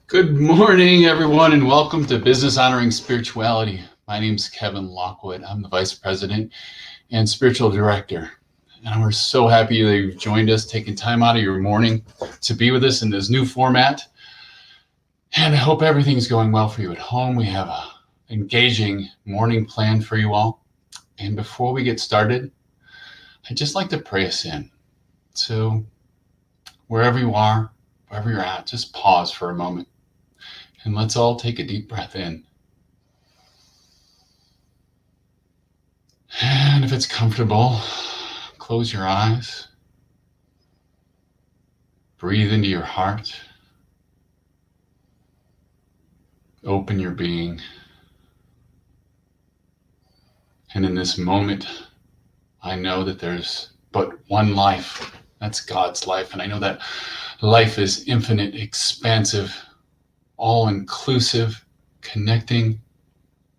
Good morning, everyone, and welcome to Business Honoring Spirituality. My name is Kevin Lockwood. I'm the Vice President and Spiritual Director. And we're so happy that you've joined us, taking time out of your morning to be with us in this new format. And I hope everything's going well for you at home. We have an engaging morning plan for you all. And before we get started, I'd just like to pray us in. So wherever you are, wherever you're at, just pause for a moment. And let's all take a deep breath in. And if it's comfortable, close your eyes. Breathe into your heart. Open your being. And in this moment, I know that there's but one life. That's God's life. And I know that life is infinite, expansive, all-inclusive, connecting,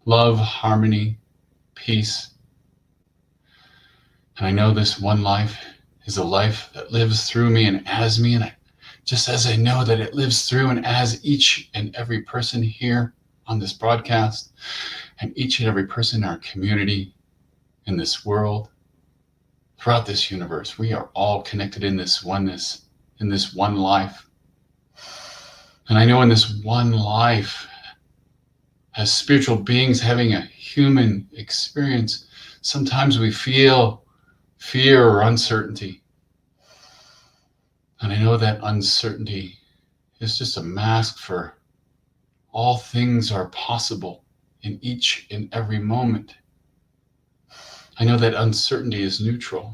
love, harmony, peace. And I know this one life is a life that lives through me and as me. And just as I know that it lives through and as each and every person here on this broadcast, and each and every person in our community, in this world, throughout this universe, we are all connected in this oneness, in this one life. And I know in this one life, as spiritual beings having a human experience, sometimes we feel fear or uncertainty. And I know that uncertainty is just a mask for all things are possible in each and every moment. I know that uncertainty is neutral.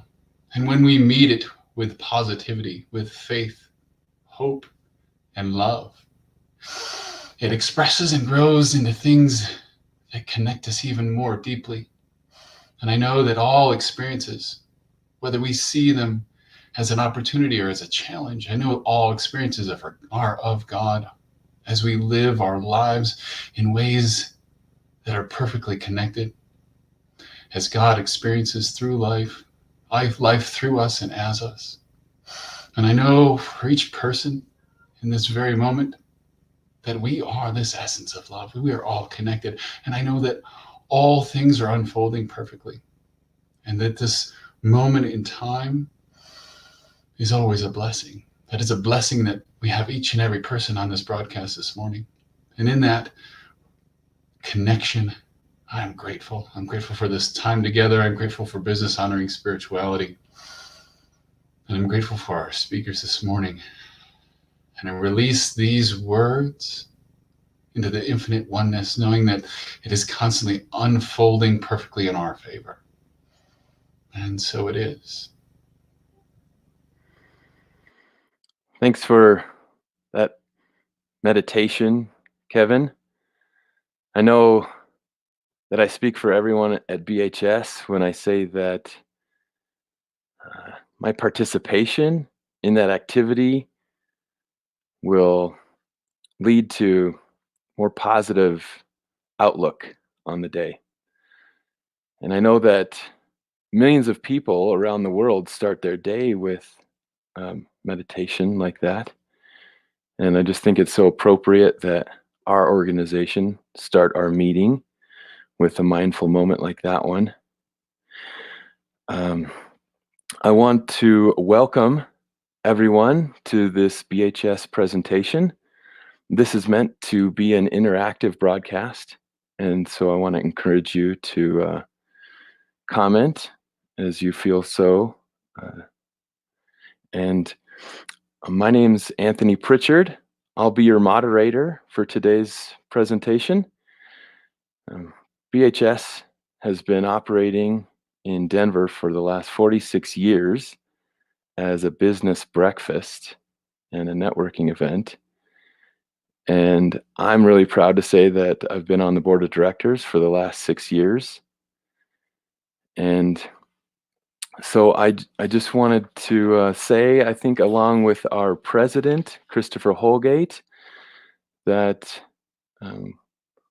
And when we meet it with positivity, with faith, hope, and love, it expresses and grows into things that connect us even more deeply. And I know that all experiences, whether we see them as an opportunity or as a challenge, I know all experiences are of God as we live our lives in ways that are perfectly connected, as God experiences through life through us and as us. And I know for each person in this very moment that we are this essence of love. We are all connected. And I know that all things are unfolding perfectly. And that this moment in time is always a blessing. That is a blessing that we have each and every person on this broadcast this morning. And in that connection, I'm grateful. I'm grateful for this time together. I'm grateful for Business Honoring Spirituality. And I'm grateful for our speakers this morning. And I release these words into the infinite oneness, knowing that it is constantly unfolding perfectly in our favor. And so it is. Thanks for that meditation, Kevin. I know that I speak for everyone at BHS when I say that my participation in that activity will lead to more positive outlook on the day. And I know that millions of people around the world start their day with meditation like that. And I just think it's so appropriate that our organization start our meeting with a mindful moment like that one. I want to welcome everyone to this BHS presentation. This is meant to be an interactive broadcast, and so I want to encourage you to comment as you feel so. And my name's Anthony Pritchard. I'll be your moderator for today's presentation. BHS has been operating in Denver for the last 46 years as a business breakfast and a networking event. And I'm really proud to say that I've been on the board of directors for the last 6 years. And so I just wanted to say, I think along with our president, Christopher Holgate, that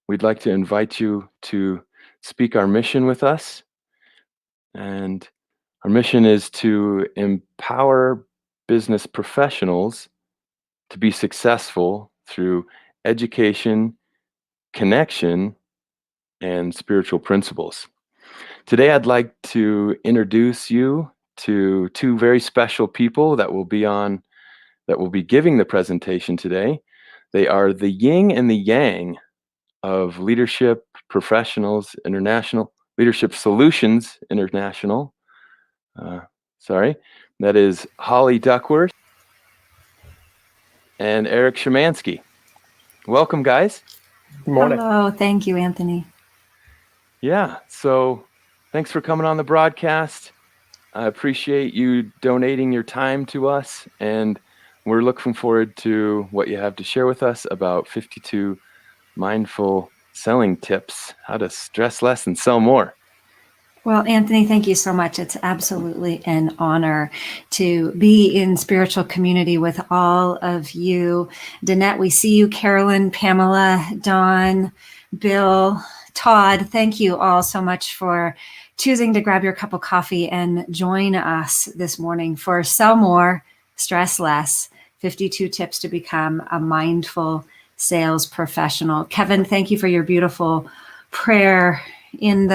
we'd like to invite you to speak our mission with us. And our mission is to empower business professionals to be successful through education, connection, and spiritual principles. Today, I'd like to introduce you to two very special people that will be giving the presentation today. They are the yin and the yang of Leadership Professionals International, Leadership Solutions International. That is Holly Duckworth and Eric Szymanski. Welcome, guys. Good morning. Hello, thank you, Anthony. Yeah, so thanks for coming on the broadcast. I appreciate you donating your time to us, and we're looking forward to what you have to share with us about 52 mindful selling tips, how to stress less and sell more. Well, Anthony, thank you so much. It's absolutely an honor to be in spiritual community with all of you. Danette, we see you. Carolyn, Pamela, Dawn, Bill, Todd, thank you all so much for choosing to grab your cup of coffee and join us this morning for Sell More, Stress Less, 52 Tips to Become a Mindful Sales Professional. Kevin, thank you for your beautiful prayer. In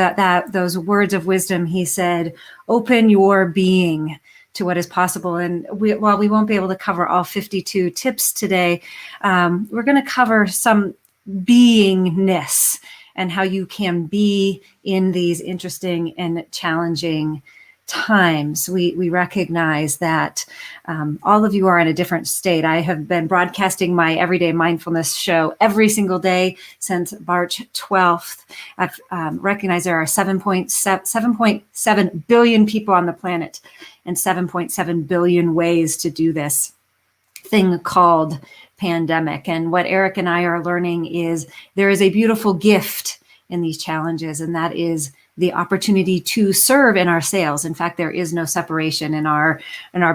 those words of wisdom, he said, open your being to what is possible. And while we won't be able to cover all 52 tips today, we're going to cover some beingness and how you can be in these interesting and challenging times. We recognize that all of you are in a different state. I have been broadcasting my Everyday Mindfulness show every single day since March 12th. I've recognized there are 7.7 billion people on the planet and 7.7 billion ways to do this thing called pandemic. And what Eric and I are learning is there is a beautiful gift in these challenges, and that is the opportunity to serve in our sales. In fact, there is no separation in our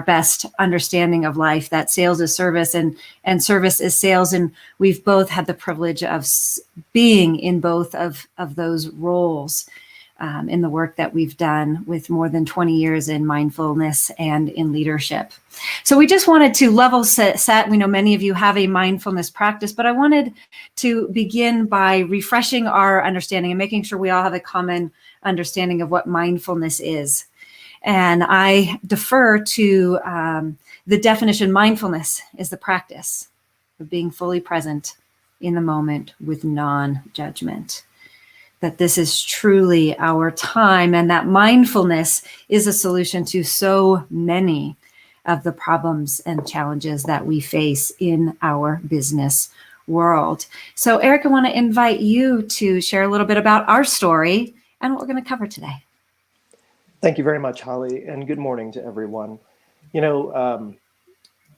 best understanding of life, that sales is service and service is sales. And we've both had the privilege of being in both of those roles in the work that we've done with more than 20 years in mindfulness and in leadership. So we just wanted to level set. We know many of you have a mindfulness practice, but I wanted to begin by refreshing our understanding and making sure we all have a common understanding of what mindfulness is. And I defer to the definition. Mindfulness is the practice of being fully present in the moment with non-judgment. That this is truly our time, and that mindfulness is a solution to so many of the problems and challenges that we face in our business world. So Eric, I want to invite you to share a little bit about our story and what we're going to cover today. Thank you very much, Holly, and good morning to everyone. You know,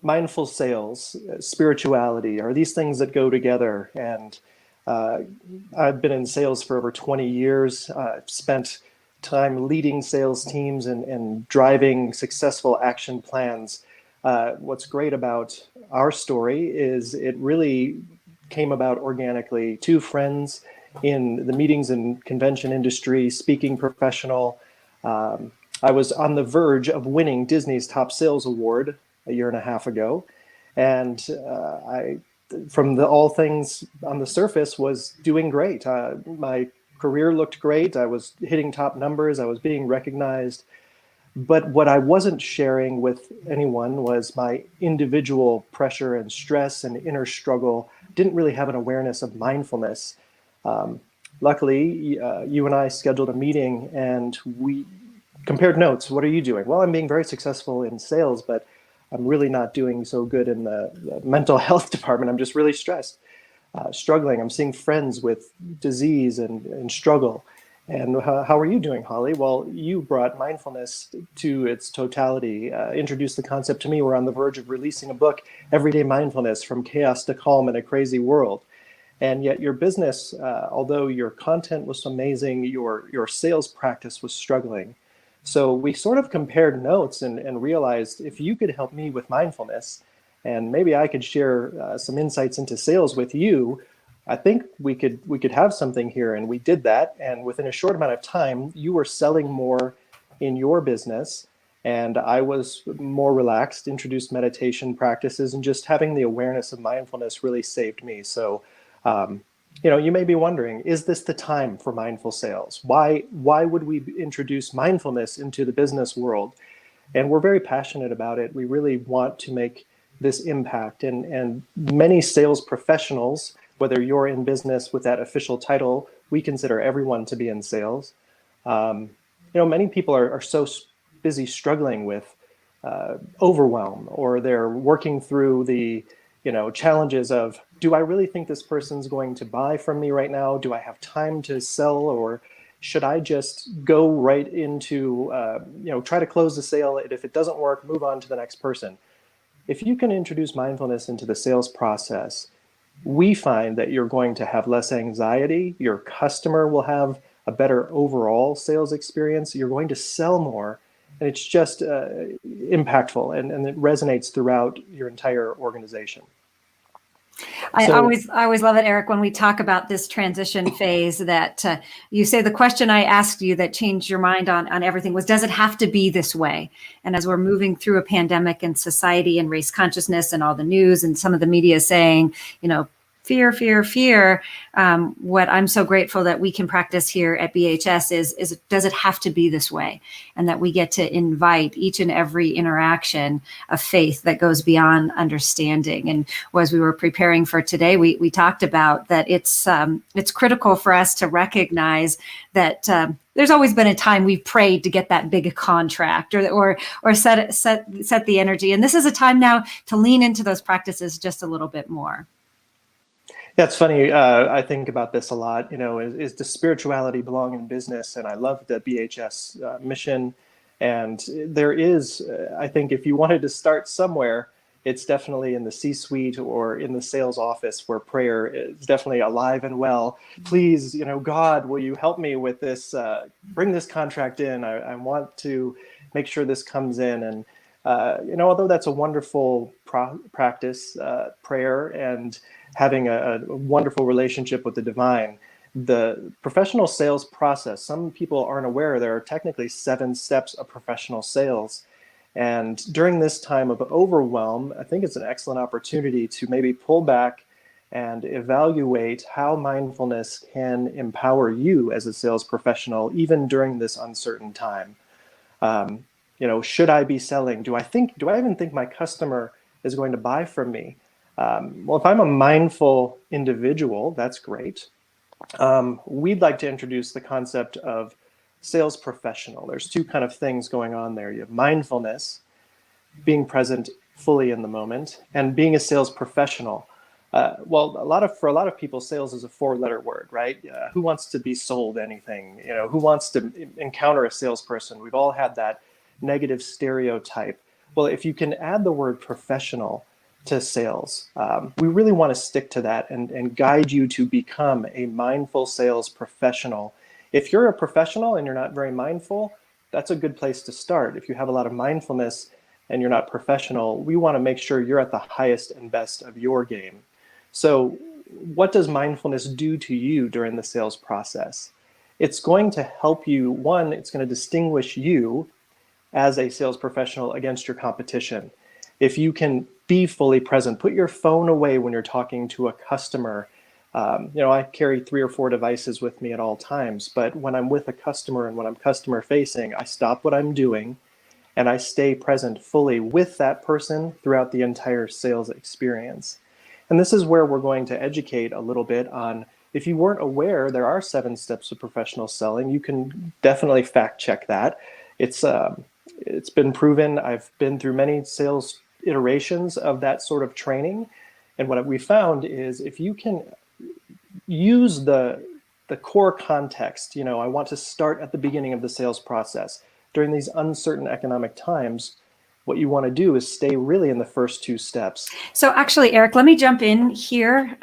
mindful sales, spirituality are these things that go together. And I've been in sales for over 20 years. I've spent time leading sales teams and driving successful action plans. What's great about our story is it really came about organically. Two friends in the meetings and convention industry, speaking professional. I was on the verge of winning Disney's Top Sales Award a year and a half ago. And from all things on the surface, was doing great. My career looked great. I was hitting top numbers. I was being recognized. But what I wasn't sharing with anyone was my individual pressure and stress and inner struggle. Didn't really have an awareness of mindfulness. Luckily, you and I scheduled a meeting and we compared notes. What are you doing? Well, I'm being very successful in sales, but I'm really not doing so good in the mental health department. I'm just really stressed, struggling. I'm seeing friends with disease and struggle. And how are you doing, Holly? Well, you brought mindfulness to its totality, introduced the concept to me. We're on the verge of releasing a book, Everyday Mindfulness, From Chaos to Calm in a Crazy World. And yet your business, although your content was amazing, your sales practice was struggling. So we sort of compared notes and realized if you could help me with mindfulness, and maybe I could share some insights into sales with you, I think we could have something here. And we did that. And within a short amount of time, you were selling more in your business. And I was more relaxed, introduced meditation practices, and just having the awareness of mindfulness really saved me. So, you may be wondering, is this the time for mindful sales? Why would we introduce mindfulness into the business world? And we're very passionate about it. We really want to make this impact. And many sales professionals, whether you're in business with that official title, we consider everyone to be in sales. Many people are so busy struggling with overwhelm, or they're working through the challenges of, do I really think this person's going to buy from me right now? Do I have time to sell, or should I just go right into, try to close the sale, and if it doesn't work, move on to the next person? If you can introduce mindfulness into the sales process, we find that you're going to have less anxiety, your customer will have a better overall sales experience, you're going to sell more, and it's just impactful, and it resonates throughout your entire organization. I always love it, Eric, when we talk about this transition phase, that you say the question I asked you that changed your mind on everything was, does it have to be this way? And as we're moving through a pandemic and society and race consciousness and all the news and some of the media saying, fear, fear, fear. What I'm so grateful that we can practice here at BHS is does it have to be this way? And that we get to invite each and every interaction of faith that goes beyond understanding. And as we were preparing for today, we talked about that it's critical for us to recognize that there's always been a time we've prayed to get that big contract or set the energy. And this is a time now to lean into those practices just a little bit more. That's funny. I think about this a lot. Is does spirituality belong in business? And I love the BHS mission. And there is, I think, if you wanted to start somewhere, it's definitely in the C-suite or in the sales office, where prayer is definitely alive and well. Please, God, will you help me with this? Bring this contract in. I want to make sure this comes in. And although that's a wonderful practice, prayer, and having a wonderful relationship with the divine, the professional sales process, some people aren't aware there are technically 7 steps of professional sales. And during this time of overwhelm, I think it's an excellent opportunity to maybe pull back and evaluate how mindfulness can empower you as a sales professional, even during this uncertain time. Should I be selling? Do I even think my customer is going to buy from me? Well, if I'm a mindful individual, that's great. We'd like to introduce the concept of sales professional. There's 2 kind of things going on there. You have mindfulness, being present fully in the moment, and being a sales professional. For a lot of people, sales is a 4-letter word, right? Who wants to be sold anything? Who wants to encounter a salesperson? We've all had that negative stereotype. Well, if you can add the word professional to sales, we really want to stick to that and guide you to become a mindful sales professional. If you're a professional and you're not very mindful, that's a good place to start. If you have a lot of mindfulness and you're not professional, we want to make sure you're at the highest and best of your game. So what does mindfulness do to you during the sales process? It's going to help you. One, it's going to distinguish you as a sales professional against your competition. If you can be fully present, put your phone away when you're talking to a customer. I carry 3 or 4 devices with me at all times, but when I'm with a customer and when I'm customer facing, I stop what I'm doing and I stay present fully with that person throughout the entire sales experience. And this is where we're going to educate a little bit on, if you weren't aware, there are 7 steps of professional selling. You can definitely fact check that. It's been proven. I've been through many sales iterations of that sort of training. And what we found is, if you can use the core context, I want to start at the beginning of the sales process. During these uncertain economic times, what you want to do is stay really in the first two steps. So actually, Eric, let me jump in here.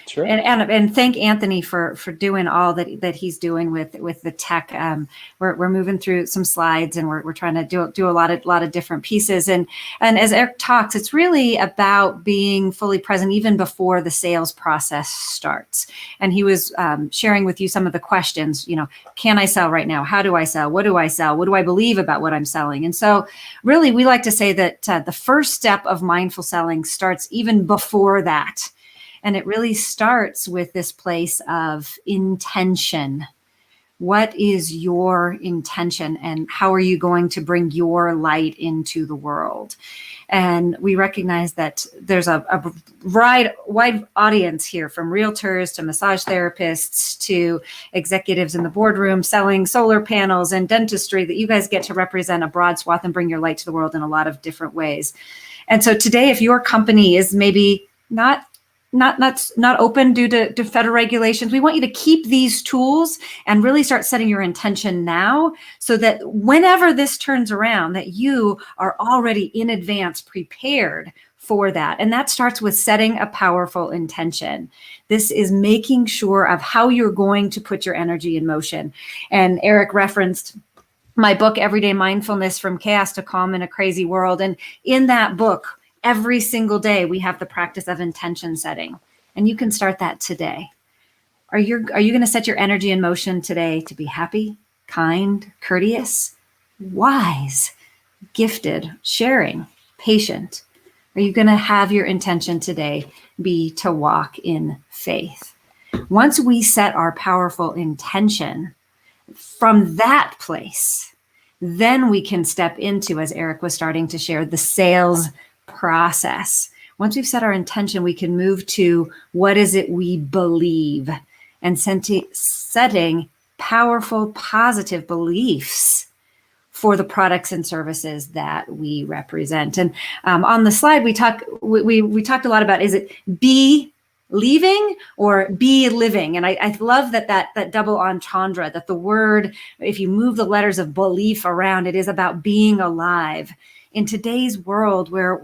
Sure. And thank Anthony for doing all that he's doing with the tech. We're moving through some slides, and we're trying to do a lot of different pieces. And as Eric talks, it's really about being fully present even before the sales process starts. And he was sharing with you some of the questions. Can I sell right now? How do I sell? What do I sell? What do I believe about what I'm selling? And so, really, we like to say that the first step of mindful selling starts even before that. And it really starts with this place of intention. What is your intention, and how are you going to bring your light into the world? And we recognize that there's a wide audience here, from realtors to massage therapists to executives in the boardroom selling solar panels and dentistry, that you guys get to represent a broad swath and bring your light to the world in a lot of different ways. And so today, if your company is maybe not open due to federal regulations, we want you to keep these tools and really start setting your intention now, so that whenever this turns around, that you are already in advance prepared for that. And that starts with setting a powerful intention. This is making sure of how you're going to put your energy in motion. And Eric referenced my book, Everyday Mindfulness: From Chaos to Calm in a Crazy World. And in that book, every single day, we have the practice of intention setting, and you can start that today. Are you going to set your energy in motion today to be happy, kind, courteous, wise, gifted, sharing, patient? Are you going to have your intention today be to walk in faith? Once we set our powerful intention from that place, then we can step into, as Eric was starting to share, the sales process. Once we've set our intention, we can move to what is it we believe, and setting powerful, positive beliefs for the products and services that we represent. And on the slide, we talked a lot about, is it be leaving or be living? And I love that double entendre, that the word, if you move the letters of belief around, it is about being alive. In today's world where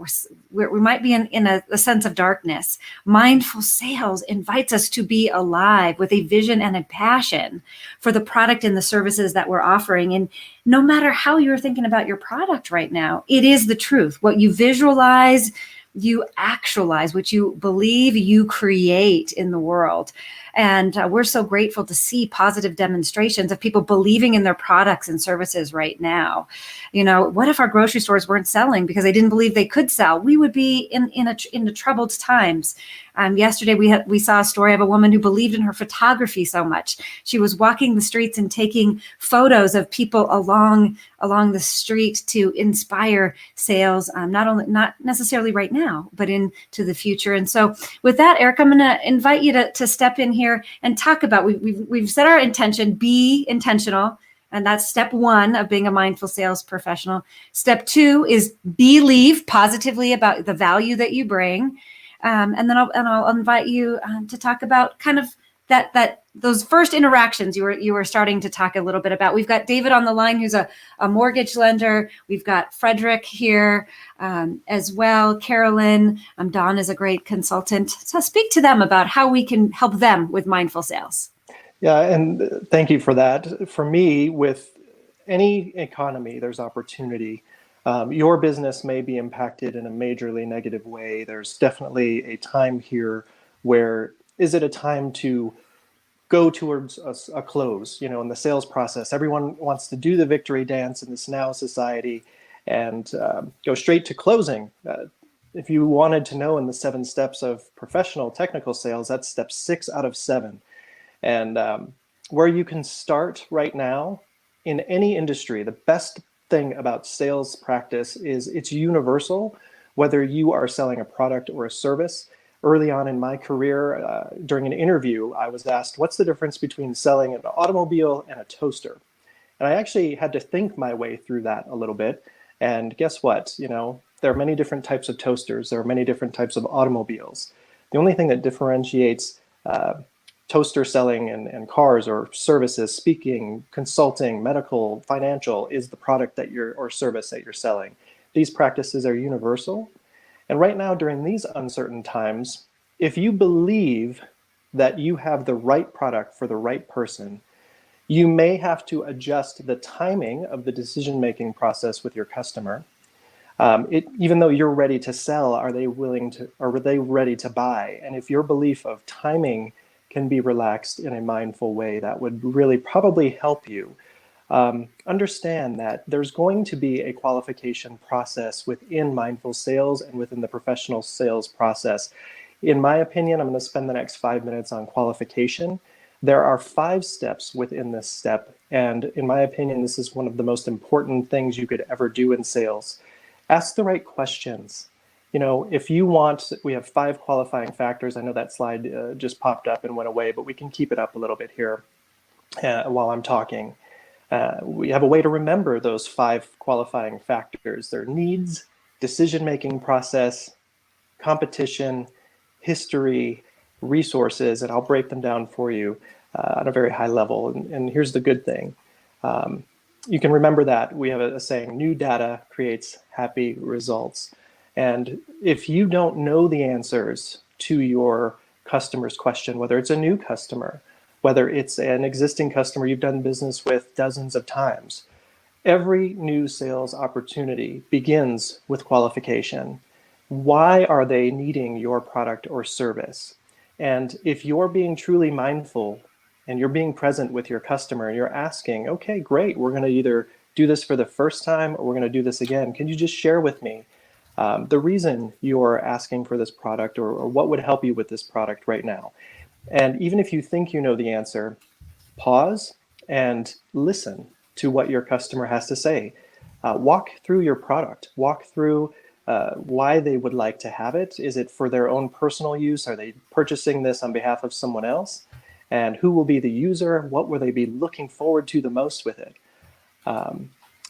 we might be in a sense of darkness, mindful sales invites us to be alive with a vision and a passion for the product and the services that we're offering. And no matter how you're thinking about your product right now, it is the truth. What you visualize, you actualize. What you believe, you create in the world. And we're so grateful to see positive demonstrations of people believing in their products and services right now. What if our grocery stores weren't selling because they didn't believe they could sell? We would be in troubled times. Yesterday, we saw a story of a woman who believed in her photography so much. She was walking the streets and taking photos of people along the street to inspire sales, not necessarily right now, but into the future. And so with that, Eric, I'm going to invite you to step in here and talk about, we've set our intention, be intentional. And that's step one of being a mindful sales professional. Step two is believe positively about the value that you bring. And then I'll invite you to talk about kind of that those first interactions you were starting to talk a little bit about. We've got David on the line, who's a mortgage lender. We've got Frederick here as well. Carolyn, Dawn is a great consultant. So speak to them about how we can help them with mindful sales. Yeah, and thank you for that. For me, with any economy, there's opportunity. Your business may be impacted in a majorly negative way. There's definitely a time here where, is it a time to go towards a close? In the sales process, everyone wants to do the victory dance in this now society and go straight to closing. If you wanted to know in the 7 steps of professional technical sales, that's step 6 out of 7. And where you can start right now in any industry, the best thing about sales practice is it's universal, whether you are selling a product or a service. Early on in my career, during an interview, I was asked, what's the difference between selling an automobile and a toaster? And I actually had to think my way through that a little bit. And guess what? There are many different types of toasters. There are many different types of automobiles. The only thing that differentiates toaster selling and cars or services, speaking, consulting, medical, financial, is the product or service that you're selling. These practices are universal. And right now, during these uncertain times, if you believe that you have the right product for the right person, you may have to adjust the timing of the decision-making process with your customer. Even though you're ready to sell, are they ready to buy? And if your belief of timing can be relaxed in a mindful way, that would really probably help you. Understand that there's going to be a qualification process within mindful sales and within the professional sales process. In my opinion, I'm going to spend the next 5 minutes on qualification. There are 5 steps within this step, and in my opinion, this is one of the most important things you could ever do in sales. Ask the right questions. You know, if you want, we have 5 qualifying factors. I know that slide just popped up and went away, but we can keep it up a little bit here while I'm talking. We have a way to remember those 5 qualifying factors. They're needs, decision-making process, competition, history, resources, and I'll break them down for you at a very high level. And here's the good thing. You can remember that we have a saying, new data creates happy results. And if you don't know the answers to your customer's question, whether it's a new customer, whether it's an existing customer you've done business with dozens of times, every new sales opportunity begins with qualification. Why are they needing your product or service? And if you're being truly mindful and you're being present with your customer and you're asking, okay, great, we're going to either do this for the first time or we're going to do this again. Can you just share with me the reason you're asking for this product or what would help you with this product right now? And even if you think you know the answer, pause and listen to what your customer has to say. Walk through your product. Walk through why they would like to have it. Is it for their own personal use? Are they purchasing this on behalf of someone else? And who will be the user? What will they be looking forward to the most with it?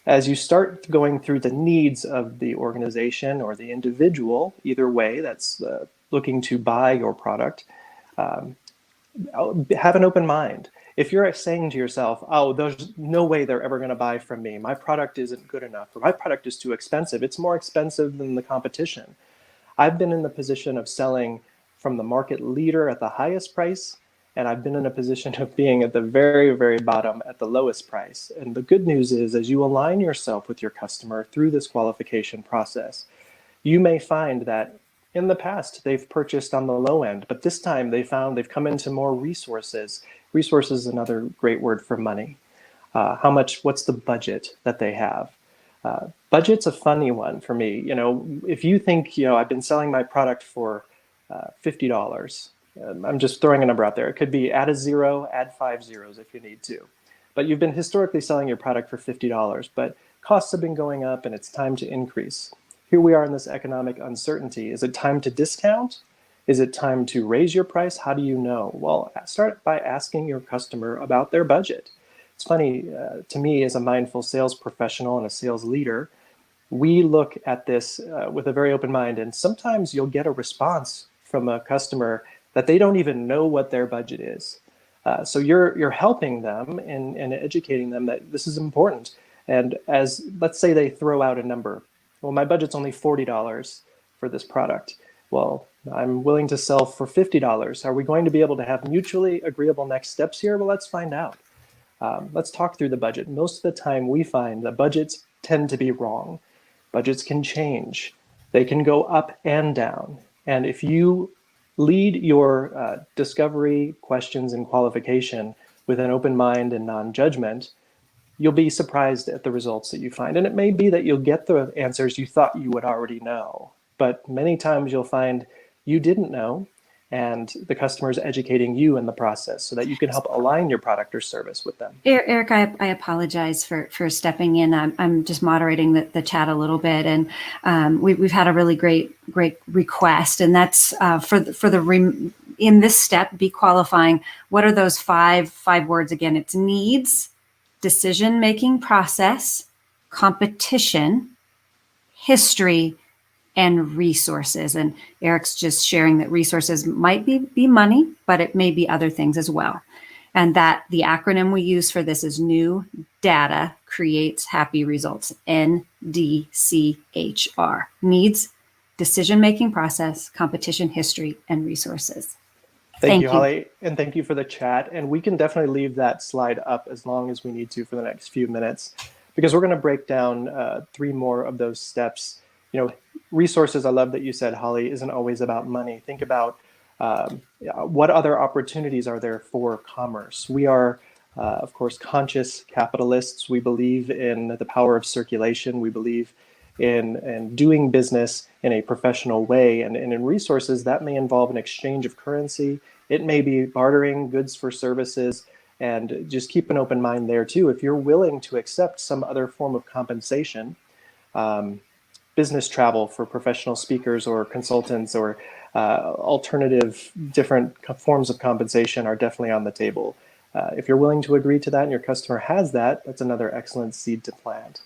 As you start going through the needs of the organization or the individual, either way that's looking to buy your product, have an open mind. If you're saying to yourself, oh, there's no way they're ever going to buy from me, my product isn't good enough, or my product is too expensive, it's more expensive than the competition. I've been in the position of selling from the market leader at the highest price, and I've been in a position of being at the very, very bottom at the lowest price. And the good news is, as you align yourself with your customer through this qualification process, you may find that in the past, they've purchased on the low end, but this time they've come into more resources. Resources is another great word for money. What's the budget that they have? Budget's a funny one for me. You know, if you think, I've been selling my product for $50, I'm just throwing a number out there. It could be add a 0, add 5 zeros if you need to. But you've been historically selling your product for $50, but costs have been going up and it's time to increase. Here we are in this economic uncertainty. Is it time to discount? Is it time to raise your price? How do you know? Well, start by asking your customer about their budget. It's funny, to me as a mindful sales professional and a sales leader, we look at this with a very open mind, and sometimes you'll get a response from a customer that they don't even know what their budget is. So you're helping them and educating them that this is important. And let's say they throw out a number. Well, my budget's only $40 for this product. Well, I'm willing to sell for $50. Are we going to be able to have mutually agreeable next steps here? Well, let's find out. Let's talk through the budget. Most of the time we find that budgets tend to be wrong. Budgets can change. They can go up and down. And if you lead your discovery, questions, and qualification with an open mind and non-judgment, you'll be surprised at the results that you find. And it may be that you'll get the answers you thought you would already know, but many times you'll find you didn't know, and the customer is educating you in the process so that you can help align your product or service with them. Eric, I apologize for stepping in. I'm just moderating the chat a little bit, and we've had a really great request, and that's in this step, be qualifying. What are those five words again? It's needs, decision-making process, competition, history, and resources. And Eric's just sharing that resources might be money, but it may be other things as well. And that the acronym we use for this is new data creates happy results, NDC. NDCHR. Needs, decision-making process, competition history, and resources. Thank you, Holly, and thank you for the chat. And we can definitely leave that slide up as long as we need to for the next few minutes, because we're going to break down 3 more of those steps. You know, resources, I love that you said, Holly, isn't always about money. Think about what other opportunities are there for commerce. We are, of course, conscious capitalists. We believe in the power of circulation. We believe in doing business in a professional way. And in resources, that may involve an exchange of currency. It may be bartering goods for services, and just keep an open mind there too. If you're willing to accept some other form of compensation, business travel for professional speakers or consultants, or alternative different forms of compensation are definitely on the table. If you're willing to agree to that and your customer has that, that's another excellent seed to plant.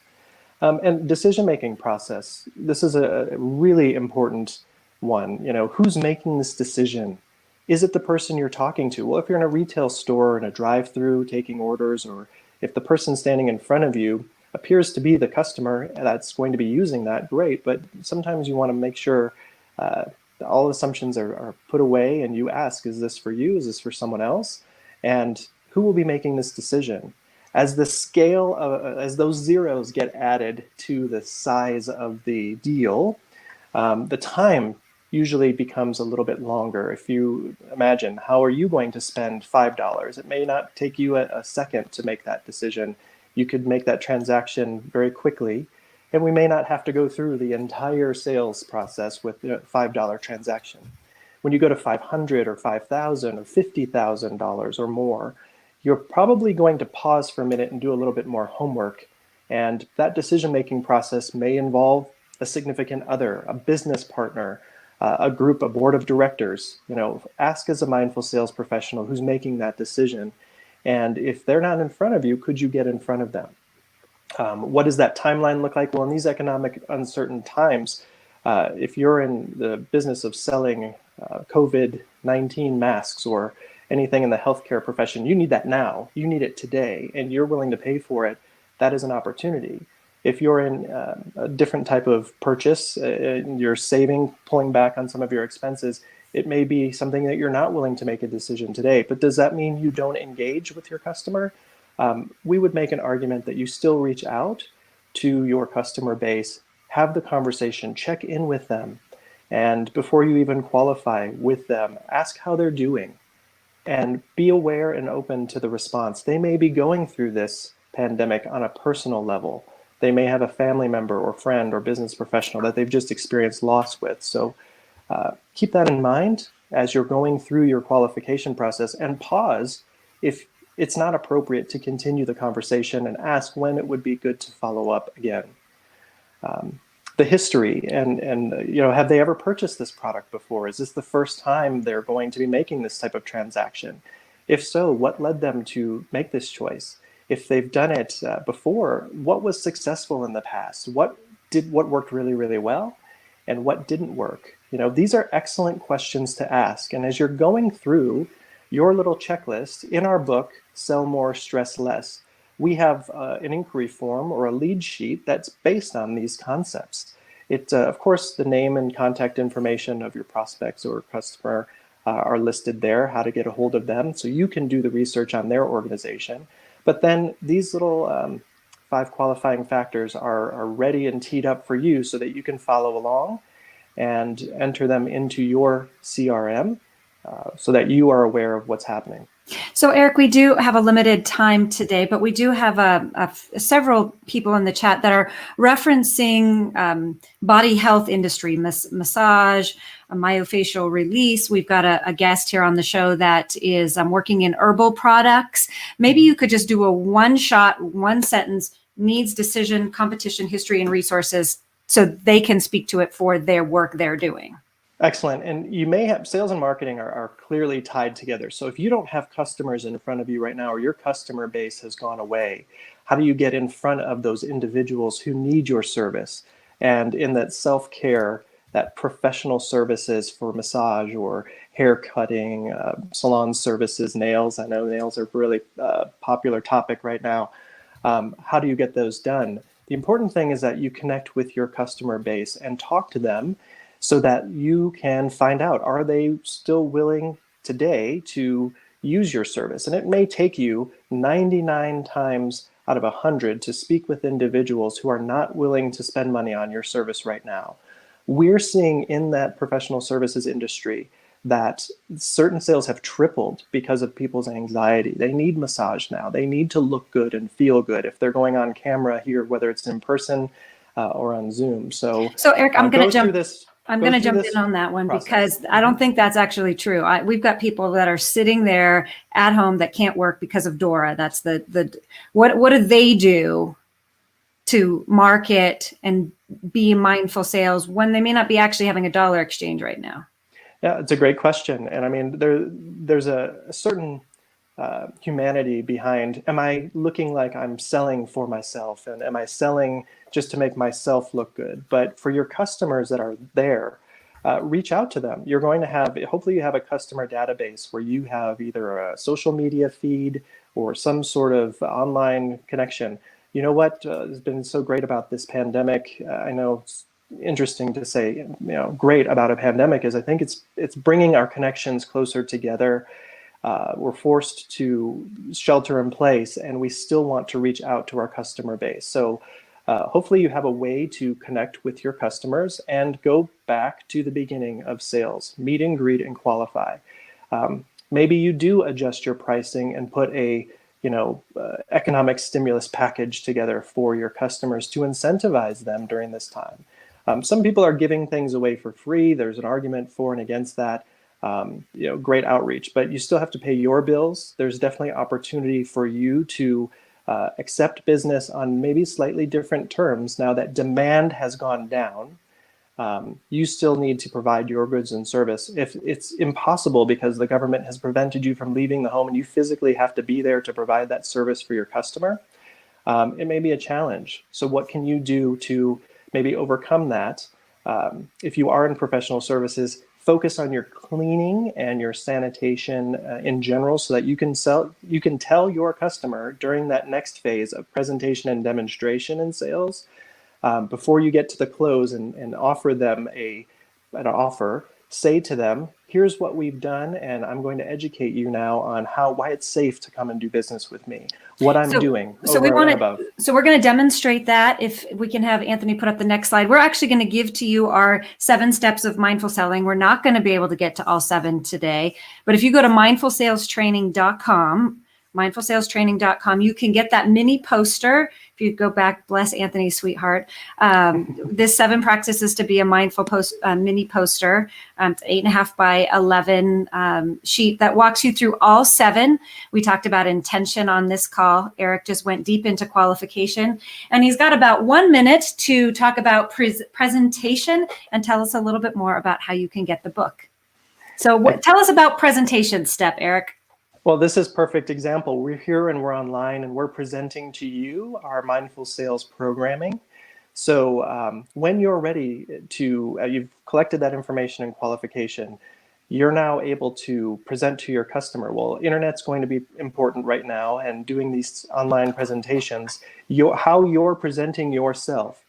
And decision-making process. This is a really important one. You know, who's making this decision? Is it the person you're talking to? Well, if you're in a retail store, in a drive-through taking orders, or if the person standing in front of you appears to be the customer that's going to be using that, great. But sometimes you want to make sure all assumptions are put away and you ask, is this for you? Is this for someone else? And who will be making this decision? As the scale as those zeros get added to the size of the deal, the time usually becomes a little bit longer. If you imagine, how are you going to spend $5? It may not take you a second to make that decision. You could make that transaction very quickly, and we may not have to go through the entire sales process with a $5 transaction. When you go to $500 or $5,000 or $50,000 or more, you're probably going to pause for a minute and do a little bit more homework. And that decision-making process may involve a significant other, a business partner, a group, a board of directors. You know, ask as a mindful sales professional who's making that decision. And if they're not in front of you, could you get in front of them? What does that timeline look like? Well, in these economic uncertain times, if you're in the business of selling COVID-19 masks or anything in the healthcare profession, you need that now. You need it today, and you're willing to pay for it. That is an opportunity. If you're in a different type of purchase, you're saving, pulling back on some of your expenses, it may be something that you're not willing to make a decision today. But does that mean you don't engage with your customer? We would make an argument that you still reach out to your customer base, have the conversation, check in with them, and before you even qualify with them, ask how they're doing. And be aware and open to the response. They may be going through this pandemic on a personal level. They may have a family member or friend or business professional that they've just experienced loss with. So keep that in mind as you're going through your qualification process, and pause if it's not appropriate to continue the conversation, and ask when it would be good to follow up again. The history and you know, have they ever purchased this product before? Is this the first time they're going to be making this type of transaction? If so, what led them to make this choice? If they've done it before, what was successful in the past? What worked really, really well, and what didn't work? You know, these are excellent questions to ask. And as you're going through your little checklist in our book, Sell More, Stress Less, we have an inquiry form or a lead sheet that's based on these concepts. It, of course, the name and contact information of your prospects or customer are listed there, how to get a hold of them, so you can do the research on their organization. But then these little 5 qualifying factors are ready and teed up for you so that you can follow along and enter them into your CRM so that you are aware of what's happening. So, Eric, we do have a limited time today, but we do have several people in the chat that are referencing body health industry, massage, myofascial release. We've got a guest here on the show that is working in herbal products. Maybe you could just do a one-shot, one-sentence, needs, decision, competition, history, and resources, so they can speak to it for their work they're doing. Excellent. And you may have, sales and marketing are clearly tied together. So if you don't have customers in front of you right now, or your customer base has gone away, how do you get in front of those individuals who need your service? And in that self-care, that professional services for massage or hair cutting, salon services, nails. I know nails are a really popular topic right now. How do you get those done? The important thing is that you connect with your customer base and talk to them so that you can find out, are they still willing today to use your service? And it may take you 99 times out of 100 to speak with individuals who are not willing to spend money on your service right now. We're seeing in that professional services industry that certain sales have tripled because of people's anxiety. They need massage now. They need to look good and feel good if they're going on camera here, whether it's in person or on Zoom. So Eric, I'm going to jump. I'm going to jump this in on that one process. because I don't think that's actually true. We've got people that are sitting there at home that can't work because of Dora. That's what do they do to market and be mindful sales when they may not be actually having a dollar exchange right now? Yeah, it's a great question. And I mean, there's a certain humanity behind, am I looking like I'm selling for myself? And am I selling just to make myself look good? But for your customers that are there, reach out to them. You're going to have, hopefully you have a customer database where you have either a social media feed or some sort of online connection. You know what has been so great about this pandemic? I know it's interesting to say, great about a pandemic is I think it's bringing our connections closer together. We're forced to shelter in place and we still want to reach out to our customer base. So hopefully you have a way to connect with your customers and go back to the beginning of sales, meet and greet and qualify. Maybe you do adjust your pricing and put a economic stimulus package together for your customers to incentivize them during this time. Some people are giving things away for free. There's an argument for and against that. Great outreach, but you still have to pay your bills. There's definitely opportunity for you to accept business on maybe slightly different terms. Now that demand has gone down, you still need to provide your goods and service. If it's impossible because the government has prevented you from leaving the home and you physically have to be there to provide that service for your customer, it may be a challenge. So what can you do to maybe overcome that? If you are in professional services, focus on your cleaning and your sanitation in general so that you can tell your customer during that next phase of presentation and demonstration and sales, before you get to the close and offer them an offer, say to them, here's what we've done, and I'm going to educate you now on why it's safe to come and do business with me, what I'm doing. So we're going to demonstrate that. If we can have Anthony put up the next slide, we're actually going to give to you our 7 steps of mindful selling. We're not going to be able to get to all 7 today, but if you go to mindfulsalestraining.com, you can get that mini poster. If you go back, bless Anthony's sweetheart, this 7 practices to be a mindful mini poster, 8.5 by 11 sheet that walks you through all 7. We talked about intention on this call. Eric just went deep into qualification, and he's got about 1 minute to talk about presentation and tell us a little bit more about how you can get the book. So tell us about presentation step, Eric. Well, this is a perfect example. We're here and we're online and we're presenting to you our mindful sales programming. So when you're ready to, you've collected that information and qualification, you're now able to present to your customer. Well, internet's going to be important right now, and doing these online presentations, how you're presenting yourself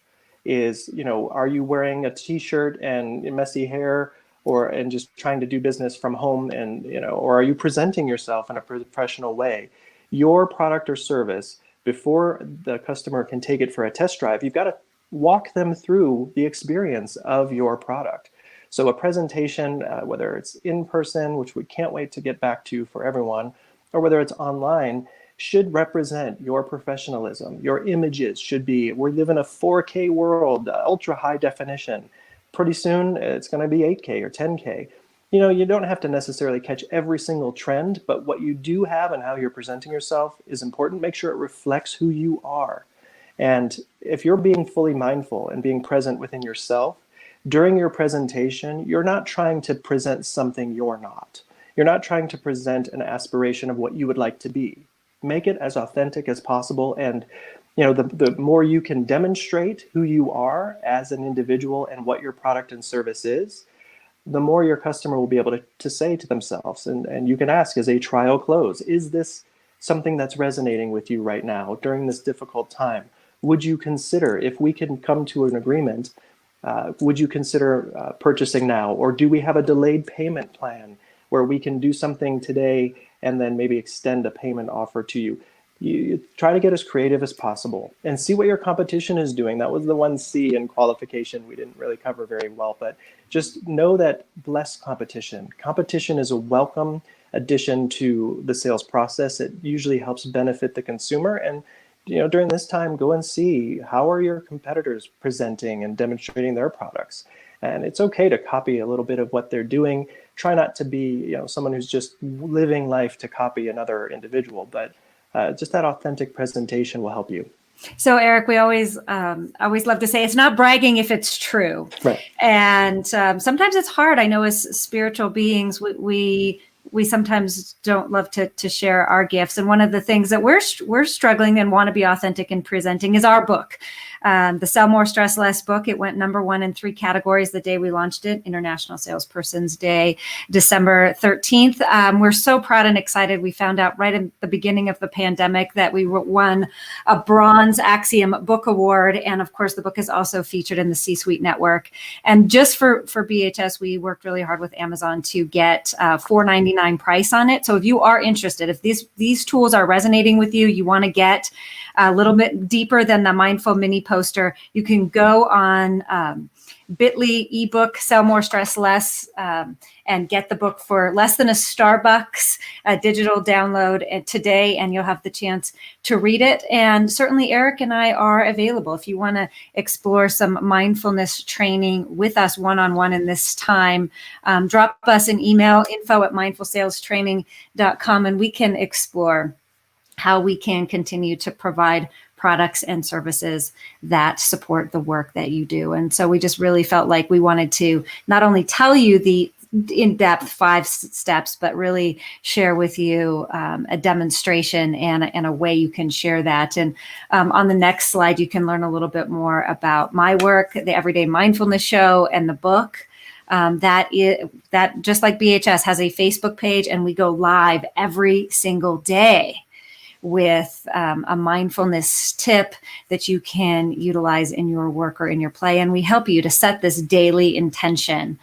is, are you wearing a t-shirt and messy hair, and just trying to do business from home, and or are you presenting yourself in a professional way? Your product or service, before the customer can take it for a test drive, you've got to walk them through the experience of your product. So a presentation, whether it's in person, which we can't wait to get back to for everyone, or whether it's online, should represent your professionalism. Your images should be, we live in a 4K world, ultra high definition. Pretty soon it's going to be 8K or 10K. You don't have to necessarily catch every single trend, but what you do have and how you're presenting yourself is important. Make sure it reflects who you are. And if you're being fully mindful and being present within yourself, during your presentation, you're not trying to present something you're not. You're not trying to present an aspiration of what you would like to be. Make it as authentic as possible, and the more you can demonstrate who you are as an individual and what your product and service is, the more your customer will be able to say to themselves, and you can ask as a trial close, is this something that's resonating with you right now during this difficult time? would you consider, if we can come to an agreement, would you consider purchasing now? Or do we have a delayed payment plan where we can do something today and then maybe extend a payment offer to you? You try to get as creative as possible and see what your competition is doing. That was the 1C in qualification we didn't really cover very well, but just know that bless competition. Competition is a welcome addition to the sales process. It usually helps benefit the consumer. And during this time, go and see how are your competitors presenting and demonstrating their products. And it's okay to copy a little bit of what they're doing. Try not to be someone who's just living life to copy another individual, but just that authentic presentation will help you. So Eric, we always love to say it's not bragging if it's true. Right. And sometimes it's hard. I know as spiritual beings, we sometimes don't love to share our gifts. And one of the things that we're struggling and want to be authentic in presenting is our book. The Sell More, Stress Less book. It went #1 in 3 categories the day we launched it, International Salesperson's Day, December 13th. We're so proud and excited. We found out right in the beginning of the pandemic that we won a Bronze Axiom Book Award. And of course, the book is also featured in the C-Suite Network. And just for BHS, we worked really hard with Amazon to get $4.99 price on it. So if you are interested, if these tools are resonating with you, you want to get a little bit deeper than the Mindful Mini poster, you can go on bit.ly ebook, Sell More, Stress Less, and get the book for less than a Starbucks digital download today, and you'll have the chance to read it. And certainly Eric and I are available if you want to explore some mindfulness training with us one-on-one in this time. Drop us an email, info@mindfulsalestraining.com, and we can explore how we can continue to provide products and services that support the work that you do. And so we just really felt like we wanted to not only tell you the in-depth 5 steps, but really share with you a demonstration and a way you can share that. And on the next slide, you can learn a little bit more about my work, the Everyday Mindfulness Show, and the book. That just like BHS has a Facebook page, and we go live every single day with a mindfulness tip that you can utilize in your work or in your play. And we help you to set this daily intention.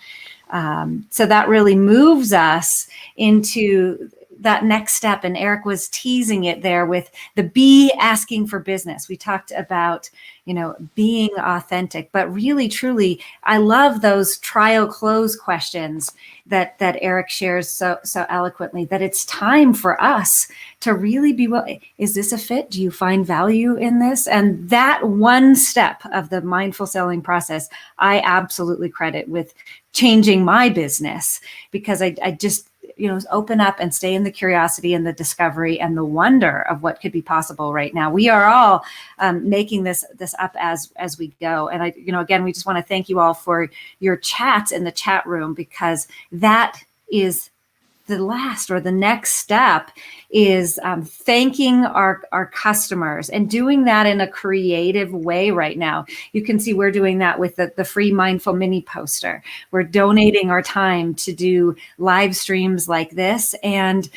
So that really moves us into that next step. And Eric was teasing it there with the B, asking for business. We talked about, being authentic, but really, truly, I love those trial close questions that Eric shares so eloquently, that it's time for us to really be, is this a fit? Do you find value in this? And that one step of the mindful selling process, I absolutely credit with changing my business, because I just, open up and stay in the curiosity and the discovery and the wonder of what could be possible right now. We are all making this up as we go. And again, we just want to thank you all for your chats in the chat room, because that is the last or the next step is thanking our customers, and doing that in a creative way right now. You can see we're doing that with the free Mindful Mini poster. We're donating our time to do live streams like this and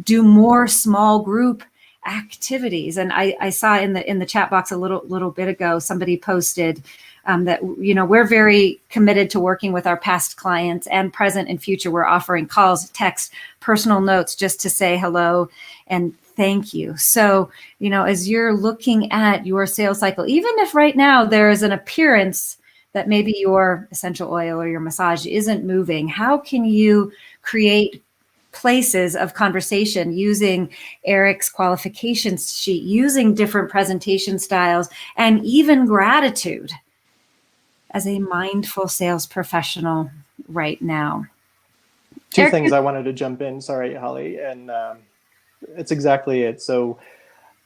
do more small group activities. And I saw in the chat box a little bit ago, somebody posted that, we're very committed to working with our past clients and present and future. We're offering calls, text, personal notes just to say hello and thank you. So, as you're looking at your sales cycle, even if right now there is an appearance that maybe your essential oil or your massage isn't moving, how can you create places of conversation using Eric's qualification sheet, using different presentation styles, and even gratitude as a mindful sales professional right now? Two things I wanted to jump in. Sorry, Holly. And it's exactly it. So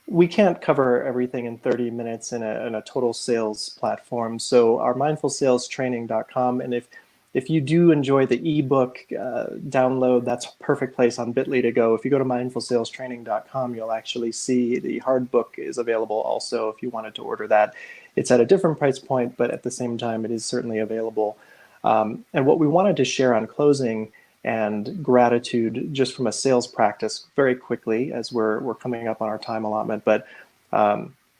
we can't cover everything in 30 minutes in a total sales platform. So our mindfulsalestraining.com. And if you do enjoy the ebook download, that's a perfect place on bit.ly to go. If you go to mindfulsalestraining.com, you'll actually see the hard book is available also if you wanted to order that. It's at a different price point, but at the same time, it is certainly available. And what we wanted to share on closing and gratitude, just from a sales practice, very quickly, as we're coming up on our time allotment. But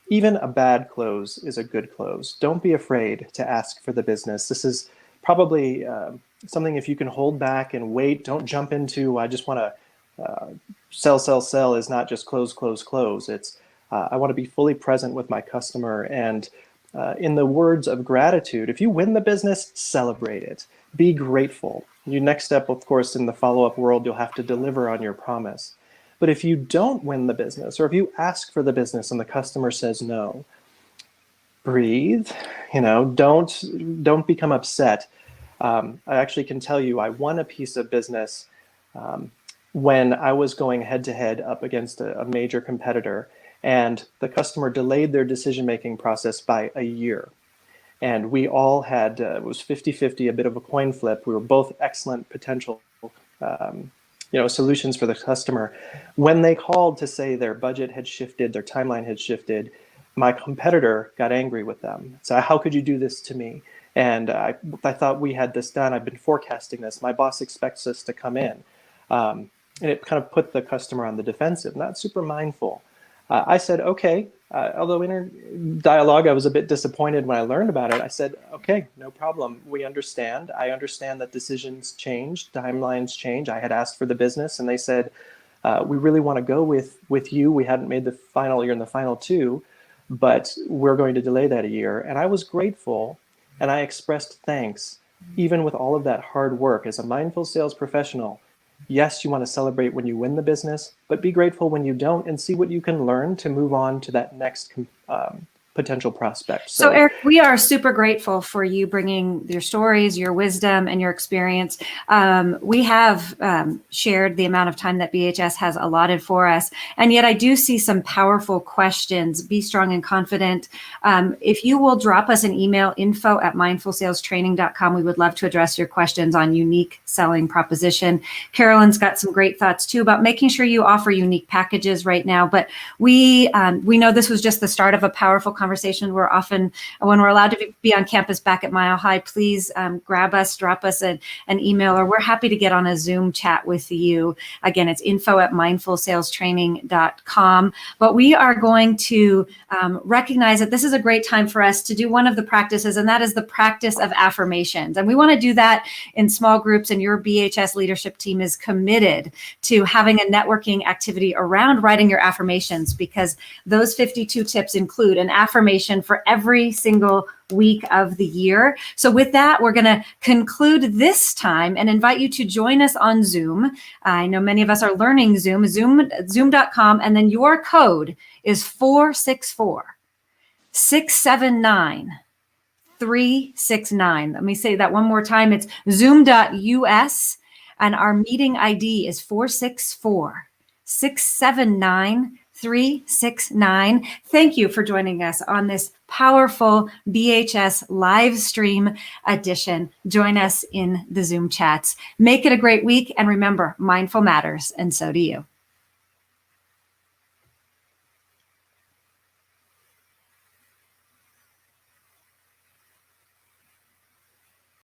even a bad close is a good close. Don't be afraid to ask for the business. This is probably something, if you can hold back and wait, don't jump into, I just want to sell is not just close. It's, I want to be fully present with my customer. And in the words of gratitude, if you win the business, celebrate it. Be grateful. Your next step, of course, in the follow-up world, you'll have to deliver on your promise. But if you don't win the business, or if you ask for the business and the customer says no, breathe. Don't become upset. I actually can tell you, I won a piece of business when I was going head-to-head up against a major competitor, and the customer delayed their decision-making process by a year. And we all had, it was 50-50, a bit of a coin flip. We were both excellent potential solutions for the customer. When they called to say their budget had shifted, their timeline had shifted, my competitor got angry with them. So how could you do this to me? And I thought we had this done. I've been forecasting this. My boss expects us to come in. And it kind of put the customer on the defensive, not super mindful. I said, okay, although in dialogue, I was a bit disappointed when I learned about it. I said, okay, no problem. We understand. I understand that decisions change, timelines change. I had asked for the business and they said, we really want to go with you. We hadn't made the final, you're in the final two, but we're going to delay that a year. And I was grateful and I expressed thanks, even with all of that hard work. As a mindful sales professional, yes, you want to celebrate when you win the business, but be grateful when you don't and see what you can learn to move on to that next potential prospect. So Eric, we are super grateful for you bringing your stories, your wisdom, and your experience. We have shared the amount of time that BHS has allotted for us, and yet I do see some powerful questions. Be strong and confident. If you will drop us an email, info@mindfulsalestraining.com, we would love to address your questions on unique selling proposition. Carolyn's got some great thoughts too about making sure you offer unique packages right now, but we know this was just the start of a powerful conversation. We're often, when we're allowed to be on campus back at Mile High, please grab us, drop us an email, or we're happy to get on a Zoom chat with you. Again, it's info@mindfulsalestraining.com. But we are going to recognize that this is a great time for us to do one of the practices, and that is the practice of affirmations. And we want to do that in small groups, and your BHS leadership team is committed to having a networking activity around writing your affirmations, because those 52 tips include an affirmation for every single week of the year. So with that, we're going to conclude this time and invite you to join us on Zoom. I know many of us are learning zoom.com, and then your code is 464-679-369. Let me say that one more time. It's zoom.us, and our meeting ID is 464-679-369. Thank you for joining us on this powerful BHS live stream edition. Join us in the Zoom chats. Make it a great week. And remember, mindful matters, and so do you.